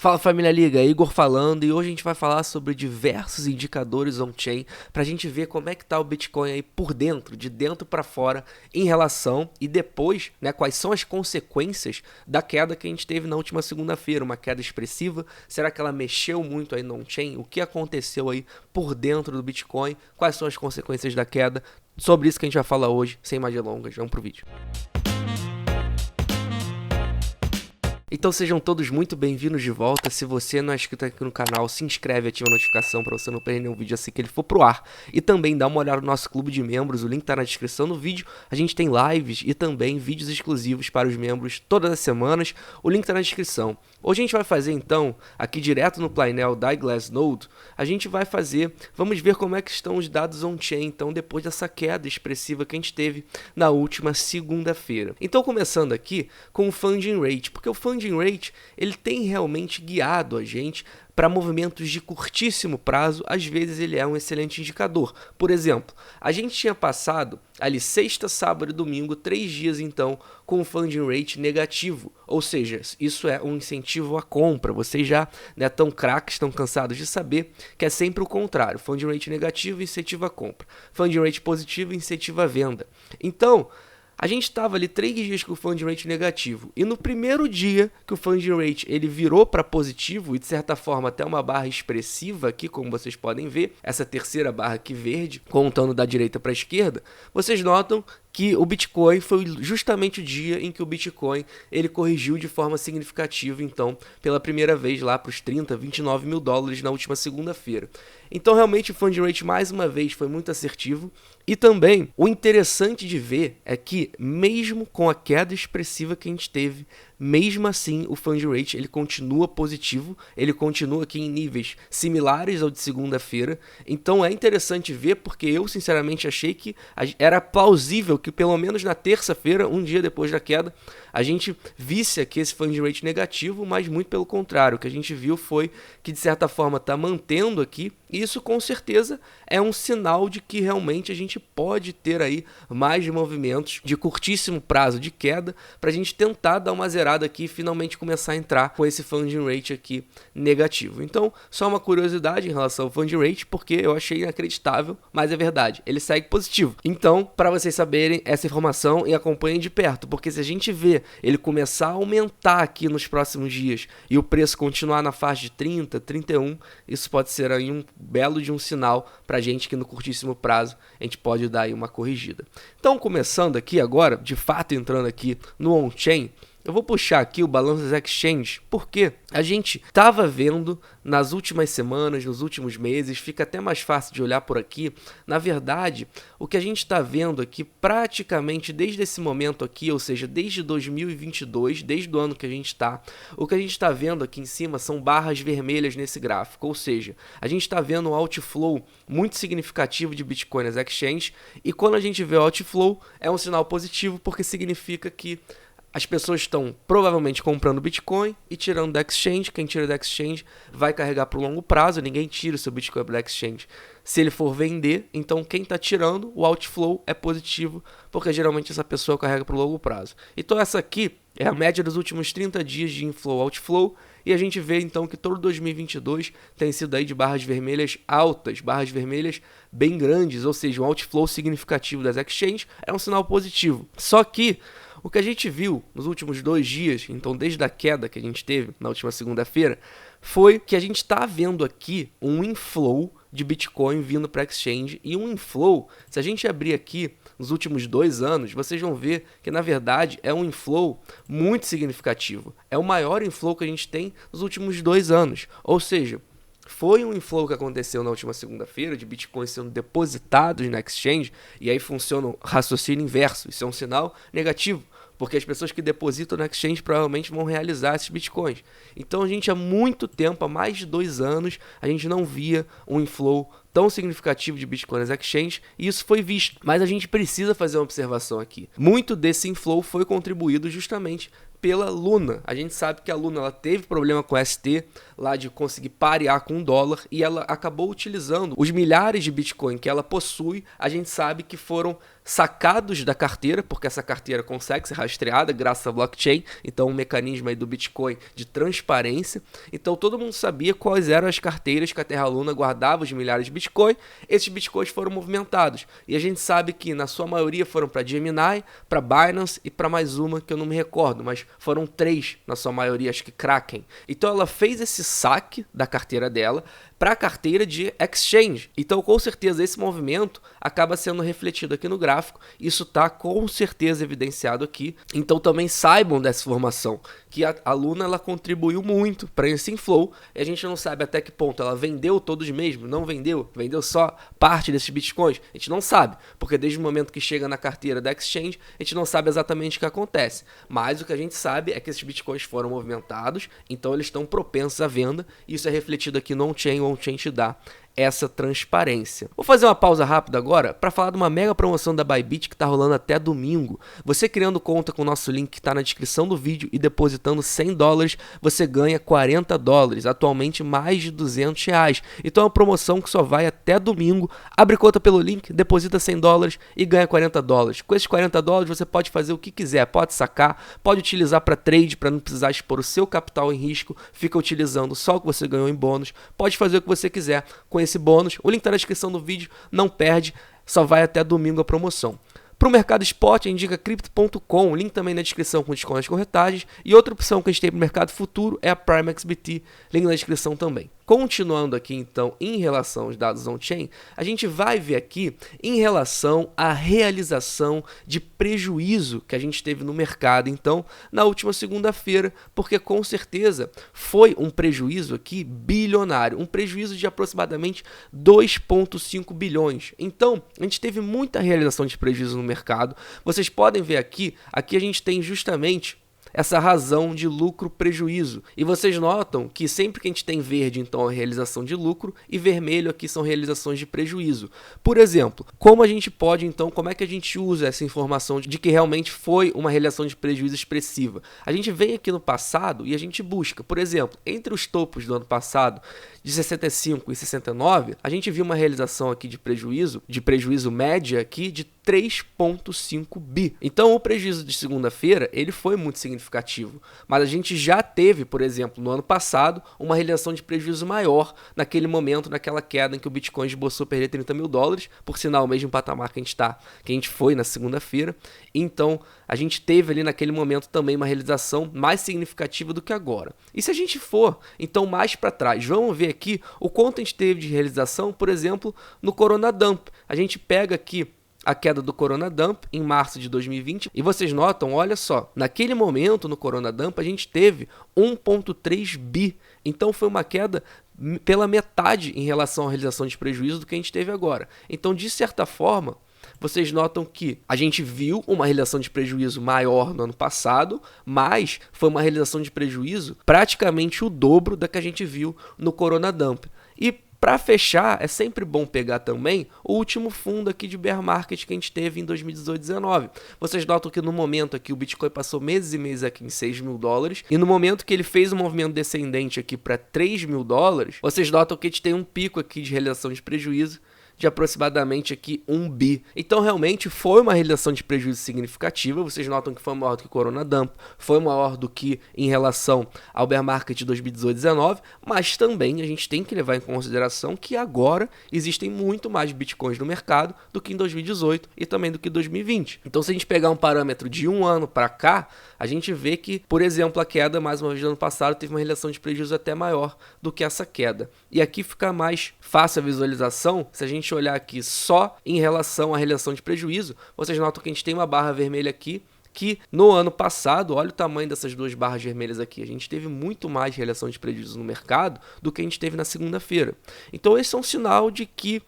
Fala família Liga, Igor falando e hoje a gente vai falar sobre diversos indicadores on-chain para a gente ver como é que tá o Bitcoin aí por dentro, de dentro para fora em relação e depois, né, quais são as consequências da queda que a gente teve na última segunda-feira, uma queda expressiva, será que ela mexeu muito aí no on-chain? O que aconteceu aí por dentro do Bitcoin? Quais são as consequências da queda? Sobre isso que a gente vai falar hoje, sem mais delongas, vamos pro vídeo. Então sejam todos muito bem-vindos de volta. Se você não é inscrito aqui no canal, se inscreve e ativa a notificação para você não perder nenhum vídeo assim que ele for pro ar. E também dá uma olhada no nosso clube de membros, o link tá na descrição do vídeo. A gente tem lives e também vídeos exclusivos para os membros todas as semanas. O link tá na descrição. Hoje a gente vai fazer então, aqui direto no painel da Glassnode, vamos ver como é que estão os dados on-chain, então depois dessa queda expressiva que a gente teve na última segunda-feira. Então começando aqui com o Funding Rate, porque o Funding Rate ele tem realmente guiado a gente para movimentos de curtíssimo prazo. Às vezes ele é um excelente indicador. Por exemplo, a gente tinha passado ali sexta, sábado e domingo, 3 dias então, com o funding rate negativo. Ou seja, isso é um incentivo à compra. Vocês já tão craques, estão cansados de saber que é sempre o contrário. Funding rate negativo incentiva a compra. Funding rate positivo incentiva a venda. Então, a gente estava ali 3 dias com o funding rate negativo e no primeiro dia que o funding rate ele virou para positivo e de certa forma até uma barra expressiva aqui, como vocês podem ver, essa terceira barra aqui verde, contando da direita para a esquerda, vocês notam que o Bitcoin foi justamente o dia em que o Bitcoin ele corrigiu de forma significativa, então, pela primeira vez lá para os 30, 29 mil dólares na última segunda-feira. Então, realmente, o funding rate, mais uma vez, foi muito assertivo. E também, o interessante de ver é que, mesmo com a queda expressiva que a gente teve, mesmo assim, o funding rate ele continua positivo, ele continua aqui em níveis similares ao de segunda-feira. Então é interessante ver, porque eu sinceramente achei que era plausível que pelo menos na terça-feira, um dia depois da queda, a gente visse aqui esse funding rate negativo, mas muito pelo contrário. O que a gente viu foi que de certa forma está mantendo aqui, e isso com certeza é um sinal de que realmente a gente pode ter aí mais movimentos de curtíssimo prazo de queda para a gente tentar dar uma zerada aqui e finalmente começar a entrar com esse funding rate aqui negativo. Então, só uma curiosidade em relação ao funding rate, porque eu achei inacreditável, mas é verdade, ele segue positivo. Então, para vocês saberem essa informação e acompanhem de perto, porque se a gente vê ele começar a aumentar aqui nos próximos dias e o preço continuar na faixa de 30, 31, isso pode ser aí um belo de um sinal para gente que no curtíssimo prazo a gente pode dar aí uma corrigida. Então, começando aqui agora, de fato entrando aqui no on-chain, eu vou puxar aqui o balanço das exchanges, porque a gente estava vendo nas últimas semanas, nos últimos meses, fica até mais fácil de olhar por aqui. Na verdade, o que a gente está vendo aqui praticamente desde esse momento aqui, ou seja, desde 2022, desde o ano que a gente está, o que a gente está vendo aqui em cima são barras vermelhas nesse gráfico, ou seja, a gente está vendo um outflow muito significativo de Bitcoin nas exchanges, e quando a gente vê o outflow é um sinal positivo, porque significa que as pessoas estão provavelmente comprando Bitcoin e tirando da exchange. Quem tira da exchange vai carregar para o longo prazo. Ninguém tira o seu Bitcoin da exchange se ele for vender. Então quem está tirando, o outflow é positivo, porque geralmente essa pessoa carrega para o longo prazo. Então essa aqui é a média dos últimos 30 dias de inflow outflow. E a gente vê então que todo 2022 tem sido aí de barras vermelhas altas, barras vermelhas bem grandes, ou seja, um outflow significativo das exchanges é um sinal positivo. Só que o que a gente viu nos últimos 2 dias, então desde a queda que a gente teve na última segunda-feira, foi que a gente está vendo aqui um inflow de Bitcoin vindo para a exchange. E um inflow, se a gente abrir aqui nos últimos 2 anos, vocês vão ver que na verdade é um inflow muito significativo. É o maior inflow que a gente tem nos últimos 2 anos. Ou seja, foi um inflow que aconteceu na última segunda-feira de Bitcoin sendo depositados na exchange, e aí funciona o raciocínio inverso. Isso é um sinal negativo, porque as pessoas que depositam na exchange provavelmente vão realizar esses bitcoins. Então a gente há muito tempo, há mais de 2 anos, a gente não via um inflow tão significativo de Bitcoin nas exchanges, e isso foi visto. Mas a gente precisa fazer uma observação aqui. Muito desse inflow foi contribuído justamente pela Luna. A gente sabe que a Luna ela teve problema com o ST, lá de conseguir parear com o dólar, e ela acabou utilizando os milhares de Bitcoin que ela possui, a gente sabe que foram sacados da carteira, porque essa carteira consegue ser rastreada graças à blockchain, então um mecanismo aí do Bitcoin de transparência. Então todo mundo sabia quais eram as carteiras que a Terra Luna guardava os milhares de Bitcoin. Esses Bitcoins foram movimentados, e a gente sabe que na sua maioria foram para Gemini, para Binance e para mais uma que eu não me recordo, mas foram 3 na sua maioria, acho que Kraken. Então ela fez esse saque da carteira dela para a carteira de exchange. Então, com certeza, esse movimento acaba sendo refletido aqui no gráfico. Isso está com certeza evidenciado aqui. Então, também saibam dessa informação, que a Luna ela contribuiu muito para esse inflow. E a gente não sabe até que ponto ela vendeu todos mesmo, não vendeu, vendeu só parte desses bitcoins. A gente não sabe, porque desde o momento que chega na carteira da exchange, a gente não sabe exatamente o que acontece. Mas o que a gente sabe é que esses bitcoins foram movimentados, então eles estão propensos à venda. Isso é refletido aqui no on-chain. O on-chain te dá essa transparência. Vou fazer uma pausa rápida agora para falar de uma mega promoção da Bybit que está rolando até domingo. Você criando conta com o nosso link que está na descrição do vídeo e depositando $100, você ganha $40, atualmente mais de R$200. Então é uma promoção que só vai até domingo. Abre conta pelo link, deposita $100 e ganha $40. Com esses $40 você pode fazer o que quiser, pode sacar, pode utilizar para trade, para não precisar expor o seu capital em risco, fica utilizando só o que você ganhou em bônus, pode fazer o que você quiser com esse bônus. O link está na descrição do vídeo, não perde, só vai até domingo a promoção. Para o mercado spot, indica crypto.com, link também na descrição com desconto nas corretagens. E outra opção que a gente tem para o mercado futuro é a PrimeXBT, link na descrição também. Continuando aqui então em relação aos dados on-chain, a gente vai ver aqui em relação à realização de prejuízo que a gente teve no mercado então na última segunda-feira, porque com certeza foi um prejuízo aqui bilionário, um prejuízo de aproximadamente 2,5 bilhões. Então a gente teve muita realização de prejuízo no mercado. Vocês podem ver aqui a gente tem justamente essa razão de lucro-prejuízo. E vocês notam que sempre que a gente tem verde, então, a realização de lucro, e vermelho aqui são realizações de prejuízo. Por exemplo, como a gente pode, então, como é que a gente usa essa informação de que realmente foi uma realização de prejuízo expressiva? A gente vem aqui no passado e a gente busca, por exemplo, entre os topos do ano passado, de 65 e 69, a gente viu uma realização aqui de prejuízo média aqui de 3,5 bi. Então o prejuízo de segunda-feira ele foi muito significativo, mas a gente já teve, por exemplo, no ano passado, uma realização de prejuízo maior naquele momento, naquela queda em que o Bitcoin esboçou perder $30 mil, por sinal o mesmo patamar que a gente foi na segunda-feira. Então a gente teve ali naquele momento também uma realização mais significativa do que agora. E se a gente for então mais para trás, vamos ver aqui o quanto a gente teve de realização, por exemplo, no Corona Dump. A gente pega aqui a queda do Corona Dump em março de 2020 e vocês notam, olha só, naquele momento no Corona Dump a gente teve 1,3 bi, então foi uma queda pela metade em relação à realização de prejuízo do que a gente teve agora. Então, de certa forma, vocês notam que a gente viu uma realização de prejuízo maior no ano passado, mas foi uma realização de prejuízo praticamente o dobro da que a gente viu no Corona Dump. E para fechar, é sempre bom pegar também o último fundo aqui de bear market que a gente teve em 2018-19. Vocês notam que no momento aqui o Bitcoin passou meses e meses aqui em $6 mil, e no momento que ele fez um movimento descendente aqui para $3 mil, vocês notam que a gente tem um pico aqui de realização de prejuízo de aproximadamente aqui 1 bi. Então realmente foi uma realização de prejuízo significativa. Vocês notam que foi maior do que o Corona Dump, foi maior do que em relação ao bear market de 2018-19, mas também a gente tem que levar em consideração que agora existem muito mais bitcoins no mercado do que em 2018 e também do que em 2020. Então se a gente pegar um parâmetro de um ano para cá, a gente vê que, por exemplo, a queda mais uma vez do ano passado teve uma realização de prejuízo até maior do que essa queda. E aqui fica mais fácil a visualização se a gente olhar aqui só em relação à realização de prejuízo. Vocês notam que a gente tem uma barra vermelha aqui, que no ano passado, olha o tamanho dessas duas barras vermelhas aqui, a gente teve muito mais realização de prejuízo no mercado do que a gente teve na segunda-feira. Então esse é um sinal de que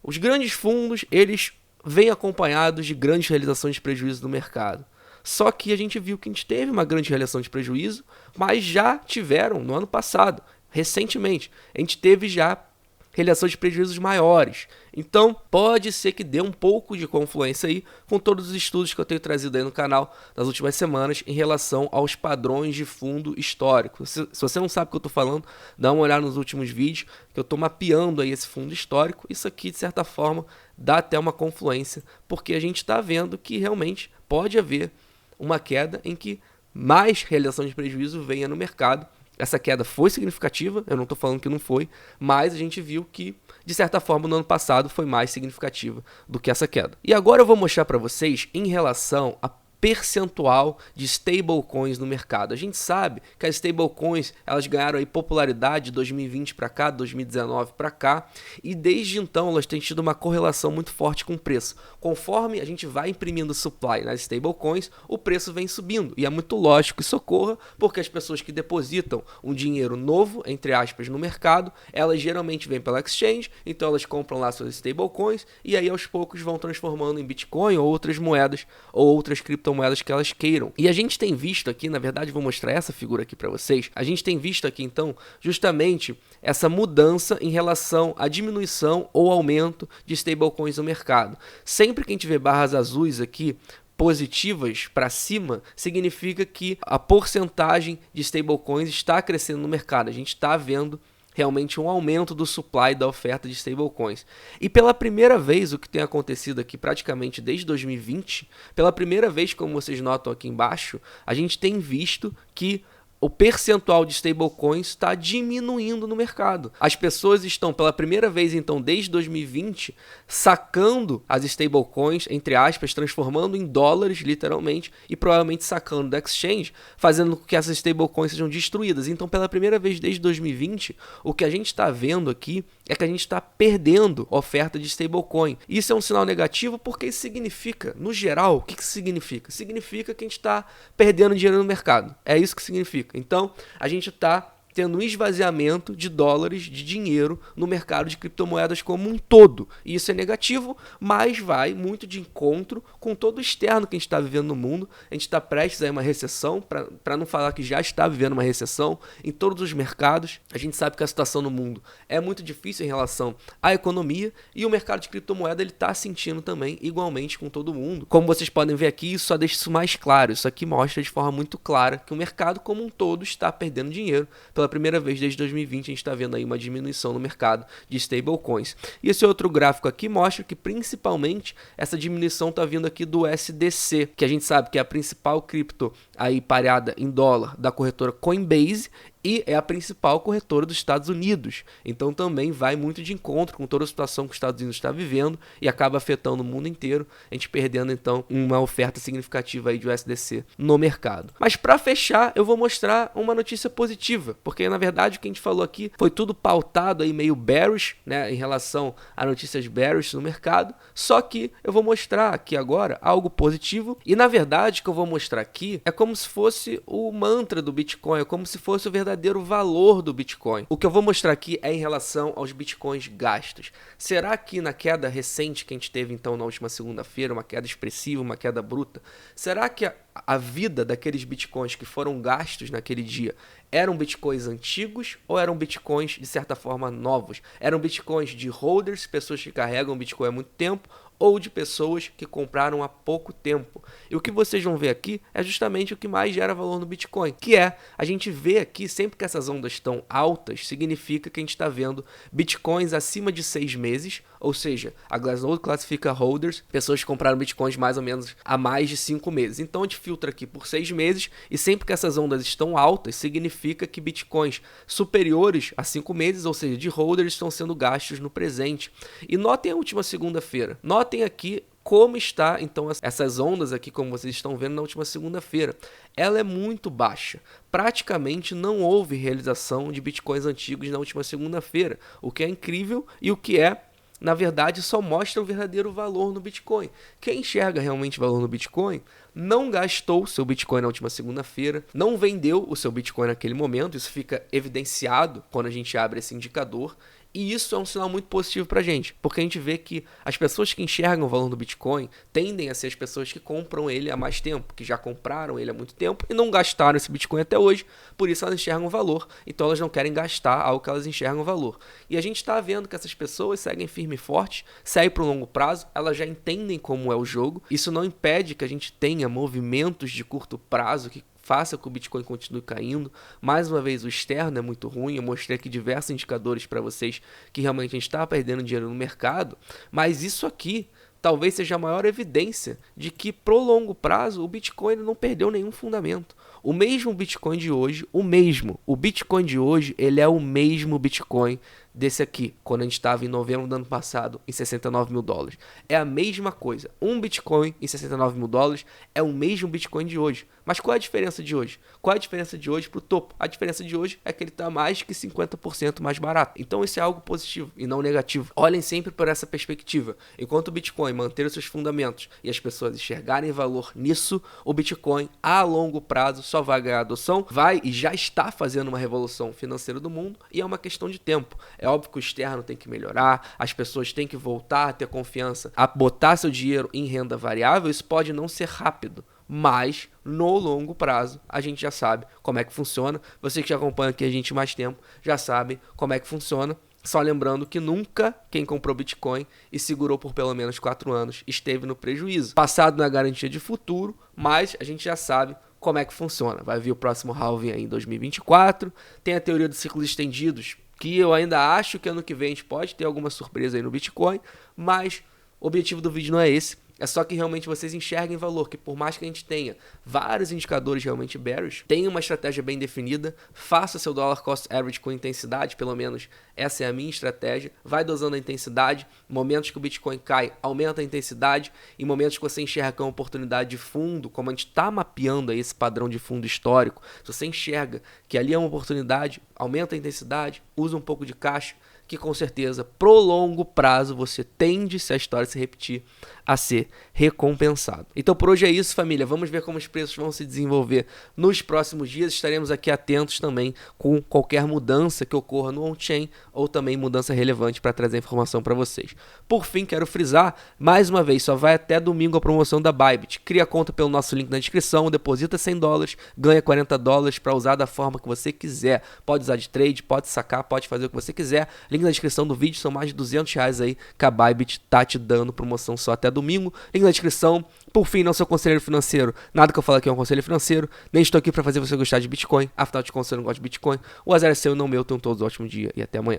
os grandes fundos, eles vêm acompanhados de grandes realizações de prejuízo no mercado. Só que a gente viu que a gente teve uma grande realização de prejuízo, mas já tiveram no ano passado, recentemente, a gente teve já realização de prejuízos maiores. Então, pode ser que dê um pouco de confluência aí com todos os estudos que eu tenho trazido aí no canal nas últimas semanas em relação aos padrões de fundo histórico. Se você não sabe o que eu estou falando, dá uma olhada nos últimos vídeos que eu estou mapeando aí esse fundo histórico. Isso aqui, de certa forma, dá até uma confluência, porque a gente está vendo que realmente pode haver uma queda em que mais realização de prejuízo venha no mercado. Essa queda foi significativa, eu não estou falando que não foi, mas a gente viu que, de certa forma, no ano passado foi mais significativa do que essa queda. E agora eu vou mostrar para vocês em relação a percentual de stablecoins no mercado. A gente sabe que as stablecoins elas ganharam aí popularidade de 2020 para cá, 2019 para cá, e desde então elas têm tido uma correlação muito forte com o preço. Conforme a gente vai imprimindo supply nas stablecoins, o preço vem subindo, e é muito lógico que isso ocorra, porque as pessoas que depositam um dinheiro novo, entre aspas, no mercado, elas geralmente vêm pela exchange, então elas compram lá suas stablecoins, e aí aos poucos vão transformando em Bitcoin ou outras moedas, ou outras criptomoedas que elas queiram. E a gente tem visto aqui, na verdade vou mostrar essa figura aqui para vocês, a gente tem visto aqui então justamente essa mudança em relação à diminuição ou aumento de stablecoins no mercado. Sempre que a gente vê barras azuis aqui positivas para cima, significa que a porcentagem de stablecoins está crescendo no mercado. A gente está vendo realmente um aumento do supply da oferta de stablecoins. E pela primeira vez, o que tem acontecido aqui praticamente desde 2020, pela primeira vez, como vocês notam aqui embaixo, a gente tem visto que o percentual de stablecoins está diminuindo no mercado. As pessoas estão, pela primeira vez, então, desde 2020, sacando as stablecoins, entre aspas, transformando em dólares, literalmente, e provavelmente sacando da exchange, fazendo com que essas stablecoins sejam destruídas. Então, pela primeira vez desde 2020, o que a gente está vendo aqui é que a gente está perdendo oferta de stablecoin. Isso é um sinal negativo porque isso significa, no geral, o que isso significa? Significa que a gente está perdendo dinheiro no mercado. É isso que significa. Então, a gente está tendo um esvaziamento de dólares, de dinheiro no mercado de criptomoedas como um todo. E isso é negativo, mas vai muito de encontro com todo o externo que a gente está vivendo no mundo. A gente está prestes a uma recessão, para não falar que já está vivendo uma recessão em todos os mercados. A gente sabe que a situação no mundo é muito difícil em relação à economia e o mercado de criptomoeda ele está sentindo também igualmente com todo mundo. Como vocês podem ver aqui, isso só deixa isso mais claro. Isso aqui mostra de forma muito clara que o mercado como um todo está perdendo dinheiro. Pela primeira vez desde 2020 a gente está vendo aí uma diminuição no mercado de stablecoins. E esse outro gráfico aqui mostra que principalmente essa diminuição está vindo aqui do USDC, que a gente sabe que é a principal cripto aí pareada em dólar da corretora Coinbase e é a principal corretora dos Estados Unidos. Então também vai muito de encontro com toda a situação que os Estados Unidos está vivendo e acaba afetando o mundo inteiro, a gente perdendo então uma oferta significativa aí de USDC no mercado. Mas para fechar, eu vou mostrar uma notícia positiva, porque na verdade o que a gente falou aqui foi tudo pautado aí meio bearish, né, em relação a notícias bearish no mercado, só que eu vou mostrar aqui agora algo positivo e na verdade o que eu vou mostrar aqui é como se fosse o mantra do Bitcoin, é como se fosse o verdadeiro valor do Bitcoin. O que eu vou mostrar aqui é em relação aos Bitcoins gastos. Será que na queda recente que a gente teve então na última segunda-feira, uma queda expressiva, uma queda bruta, será que a vida daqueles Bitcoins que foram gastos naquele dia eram Bitcoins antigos ou eram Bitcoins de certa forma novos? Eram Bitcoins de holders, pessoas que carregam Bitcoin há muito tempo, ou de pessoas que compraram há pouco tempo. E o que vocês vão ver aqui é justamente o que mais gera valor no Bitcoin, que é, a gente vê aqui, sempre que essas ondas estão altas, significa que a gente está vendo Bitcoins acima de 6 meses, ou seja, a Glassnode classifica holders, pessoas que compraram Bitcoins mais ou menos há mais de 5 meses. Então a gente filtra aqui por 6 meses, e sempre que essas ondas estão altas, significa que Bitcoins superiores a 5 meses, ou seja, de holders, estão sendo gastos no presente. E notem a última segunda-feira. Notem aqui como está, então, essas ondas aqui, como vocês estão vendo na última segunda-feira. Ela é muito baixa. Praticamente não houve realização de Bitcoins antigos na última segunda-feira, o que é incrível e o que é, na verdade, só mostra o verdadeiro valor no Bitcoin. Quem enxerga realmente valor no Bitcoin não gastou seu Bitcoin na última segunda-feira, não vendeu o seu Bitcoin naquele momento, isso fica evidenciado quando a gente abre esse indicador. E isso é um sinal muito positivo pra gente, porque a gente vê que as pessoas que enxergam o valor do Bitcoin tendem a ser as pessoas que compram ele há mais tempo, que já compraram ele há muito tempo e não gastaram esse Bitcoin até hoje, por isso elas enxergam o valor, então elas não querem gastar algo que elas enxergam o valor. E a gente está vendo que essas pessoas seguem firme e forte, seguem para o longo prazo, elas já entendem como é o jogo, isso não impede que a gente tenha movimentos de curto prazo que faça com que o Bitcoin continue caindo. Mais uma vez, o externo é muito ruim. Eu mostrei aqui diversos indicadores para vocês que realmente a gente está perdendo dinheiro no mercado. Mas isso aqui talvez seja a maior evidência de que, pro longo prazo, o Bitcoin não perdeu nenhum fundamento. O mesmo Bitcoin de hoje, o Bitcoin de hoje, ele é o mesmo Bitcoin desse aqui, quando a gente estava em novembro do ano passado, em 69 mil dólares. É a mesma coisa. Um Bitcoin em 69 mil dólares é o mesmo Bitcoin de hoje. Mas qual é a diferença de hoje? Qual é a diferença de hoje para o topo? A diferença de hoje é que ele está mais que 50% mais barato. Então isso é algo positivo e não negativo. Olhem sempre por essa perspectiva. Enquanto o Bitcoin manter os seus fundamentos e as pessoas enxergarem valor nisso, o Bitcoin a longo prazo só vai ganhar adoção, vai e já está fazendo uma revolução financeira do mundo e é uma questão de tempo. É óbvio que o externo tem que melhorar, as pessoas têm que voltar a ter confiança, a botar seu dinheiro em renda variável. Isso pode não ser rápido, mas no longo prazo a gente já sabe como é que funciona. Você que já acompanha aqui a gente mais tempo já sabe como é que funciona. Só lembrando que nunca quem comprou Bitcoin e segurou por pelo menos 4 anos esteve no prejuízo. Passado não é garantia de futuro, mas a gente já sabe como é que funciona. Vai vir o próximo halving aí em 2024. Tem a teoria dos ciclos estendidos, que eu ainda acho que ano que vem a gente pode ter alguma surpresa aí no Bitcoin, mas o objetivo do vídeo não é esse. É só que realmente vocês enxerguem valor, que por mais que a gente tenha vários indicadores realmente bearish, tenha uma estratégia bem definida, faça seu dollar cost average com intensidade, pelo menos essa é a minha estratégia, vai dosando a intensidade, momentos que o Bitcoin cai, aumenta a intensidade, e momentos que você enxerga que é uma oportunidade de fundo, como a gente está mapeando aí esse padrão de fundo histórico, se você enxerga que ali é uma oportunidade, aumenta a intensidade, usa um pouco de caixa, que com certeza, pro longo prazo, você tende, se a história se repetir, a ser recompensado. Então por hoje é isso, família. Vamos ver como os preços vão se desenvolver nos próximos dias. Estaremos aqui atentos também com qualquer mudança que ocorra no on-chain ou também mudança relevante para trazer informação para vocês. Por fim, quero frisar, mais uma vez, só vai até domingo a promoção da Bybit. Cria conta pelo nosso link na descrição, deposita $100, ganha $40 para usar da forma que você quiser. Pode usar de trade, pode sacar, pode fazer o que você quiser. Link na descrição do vídeo, são mais de R$200 aí que a Bybit tá te dando, promoção só até domingo. Link na descrição. Por fim, não sou conselheiro financeiro, nada que eu falo aqui é um conselho financeiro, nem estou aqui para fazer você gostar de Bitcoin, afinal de contas eu não gosto de Bitcoin. O azar é seu e não meu. Tenham todos um ótimo dia e até amanhã.